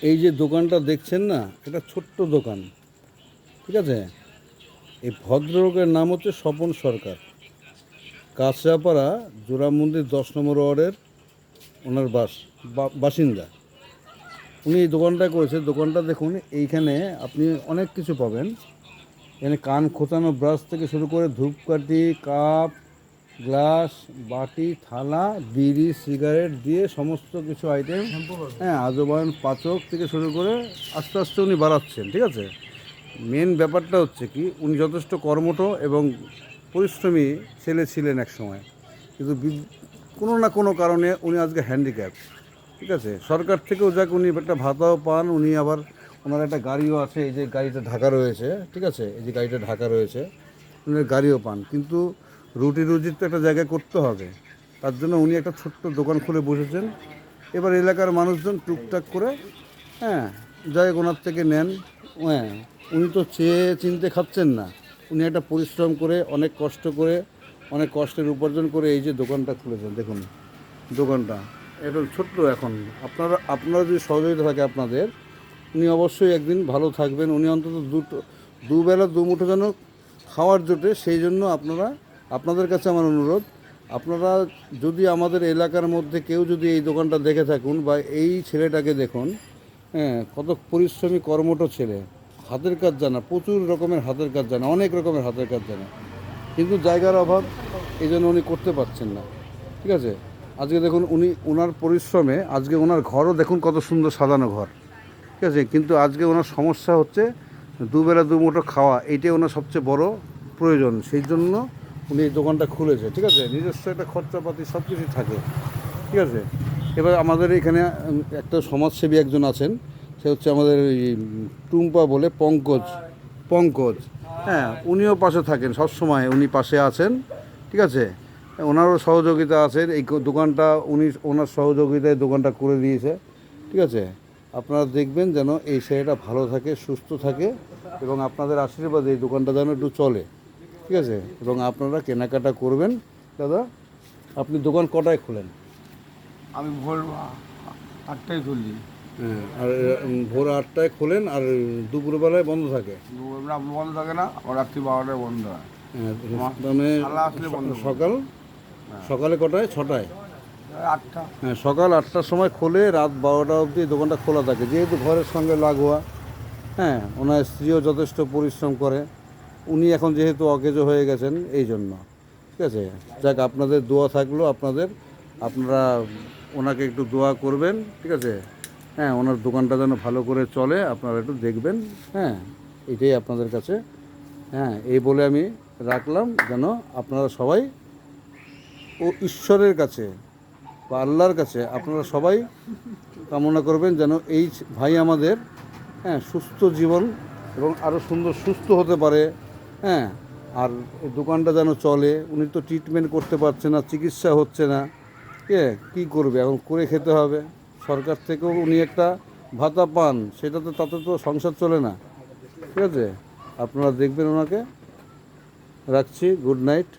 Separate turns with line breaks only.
এই যে দোকানটা দেখছেন না, এটা ছোট্ট দোকান, ঠিক আছে। এই ভদ্রলোকের নাম হচ্ছে স্বপন সরকার, কাঁচরাপাড়া জোড়া মন্দির 10 নম্বর ওয়ার্ডের ওনার বাসিন্দা। উনি এই দোকানটা করেছে। দোকানটা দেখুন, এইখানে আপনি অনেক কিছু পাবেন। এখানে কান খোঁচানো ব্রাশ থেকে শুরু করে ধূপকাঠি, কাপ, গ্লাস, বাটি, থালা, বিড়ি, সিগারেট দিয়ে সমস্ত কিছু আইটেম, হ্যাঁ, আজবায়ন, পাচক থেকে শুরু করে আস্তে আস্তে উনি বাড়াচ্ছেন, ঠিক আছে। মেন ব্যাপারটা হচ্ছে কি, উনি যথেষ্ট কর্মঠ এবং পরিশ্রমী ছেলে ছিলেন এক সময়, কিন্তু কোনো না কোনো কারণে উনি আজকে হ্যান্ডিক্যাপ, ঠিক আছে। সরকার থেকেও যাক উনি একটা ভাতাও পান, উনি আবার ওনার একটা গাড়িও আছে, এই যে গাড়িটা ঢাকা রয়েছে, ঠিক আছে, এই যে গাড়িটা ঢাকা রয়েছে, উনি গাড়িও পান। কিন্তু রুজির তো একটা জায়গায় করতে হবে, তার জন্য উনি একটা ছোট্ট দোকান খুলে বসেছেন। এবার এলাকার মানুষজন টুকটাক করে, হ্যাঁ, যাই ওনার থেকে নেন। হ্যাঁ, উনি তো চেয়ে চিনতে খাচ্ছেন না, উনি একটা পরিশ্রম করে, অনেক কষ্ট করে, অনেক কষ্টের উপার্জন করে এই যে দোকানটা খুলেছেন। দেখুন দোকানটা এটা ছোট্ট। এখন আপনারা যদি সহযোগিতা থাকে আপনাদের, উনি অবশ্যই একদিন ভালো থাকবেন। উনি অন্তত দুবেলা দুমুঠো যেন খাওয়ার জোটে, সেই জন্য আপনাদের কাছে আমার অনুরোধ, আপনারা যদি আমাদের এলাকার মধ্যে কেউ যদি এই দোকানটা দেখে থাকুন বা এই ছেলেটাকে দেখুন, হ্যাঁ, কত পরিশ্রমী কর্মঠ ছেলে, হাতের কাজ জানা, প্রচুর রকমের হাতের কাজ জানা, অনেক রকমের হাতের কাজ জানা, কিন্তু জায়গার অভাব, এই জন্য উনি করতে পারছেন না, ঠিক আছে। আজকে দেখুন ওনার পরিশ্রমে আজকে ওনার ঘরও দেখুন কত সুন্দর সাজানো ঘর, ঠিক আছে। কিন্তু আজকে ওনার সমস্যা হচ্ছে দুবেলা দুমুঠো খাওয়া, এইটাই ওনার সবচেয়ে বড় প্রয়োজন। সেই জন্য উনি এই দোকানটা খুলেছে, ঠিক আছে। নিজস্ব একটা খরচাপাতি সব কিছুই থাকে, ঠিক আছে। এবার আমাদের এখানে একটা সমাজসেবী একজন আছেন, সে হচ্ছে আমাদের এই টুম্পা বলে, পঙ্কজ, হ্যাঁ, উনিও পাশে থাকেন সব সময়, উনি পাশে আছেন, ঠিক আছে। ওনারও সহযোগিতা আছে, এই দোকানটা ওনার সহযোগিতায় দোকানটা করে দিয়েছে, ঠিক আছে। আপনারা দেখবেন যেন এই ছেলেটা ভালো থাকে, সুস্থ থাকে, এবং আপনাদের আশীর্বাদে এই দোকানটা যেন একটু চলে, ঠিক আছে। এবং আপনারা কেনাকাটা করবেন। দাদা, আপনি দোকান কটায় খোলেন?
আমি ভোর 8টায় খুলি।
হ্যাঁ, আর ভোর 8টায় খোলেন, আর দুপুরবেলায় বন্ধ থাকে?
দুপুরবেলা বন্ধ থাকে না, আবার রাত্রি 12টায় বন্ধ হয়।
হ্যাঁ, মানে
খালা আসলে বন্ধ করে।
সকালে কটায়? 6টায়?
8টা।
হ্যাঁ, সকাল 8টার সময় খোলে, রাত 12টা অবধি দোকানটা খোলা থাকে, যেহেতু ঘরের সঙ্গে লাগোয়া। হ্যাঁ, ওনার স্ত্রীও যথেষ্ট পরিশ্রম করে, উনি এখন যেহেতু অকেজো হয়ে গেছেন এই জন্য, ঠিক আছে। যাক, আপনাদের দোয়া থাকলো, আপনারা ওনাকে একটু দোয়া করবেন, ঠিক আছে। হ্যাঁ, ওনার দোকানটা যেন ভালো করে চলে, আপনারা একটু দেখবেন। হ্যাঁ, এটাই আপনাদের কাছে, হ্যাঁ, এই বলে আমি রাখলাম, যেন আপনারা সবাই ও ঈশ্বরের কাছে বা আল্লাহর কাছে আপনারা সবাই কামনা করবেন যেন এই ভাই আমাদের, হ্যাঁ, সুস্থ জীবন এবং আরও সুস্থ হতে পারে। হ্যাঁ, আর এই দোকানটা যেন চলে। উনি তো ট্রিটমেন্ট করতে পারছে না, চিকিৎসা হচ্ছে না, কী করবে এখন? করে খেতে হবে। সরকার থেকেও উনি একটা ভাতা পান, তাতে তো সংসার চলে না, ঠিক আছে। আপনারা দেখবেন ওনাকে। রাখছি, গুড নাইট।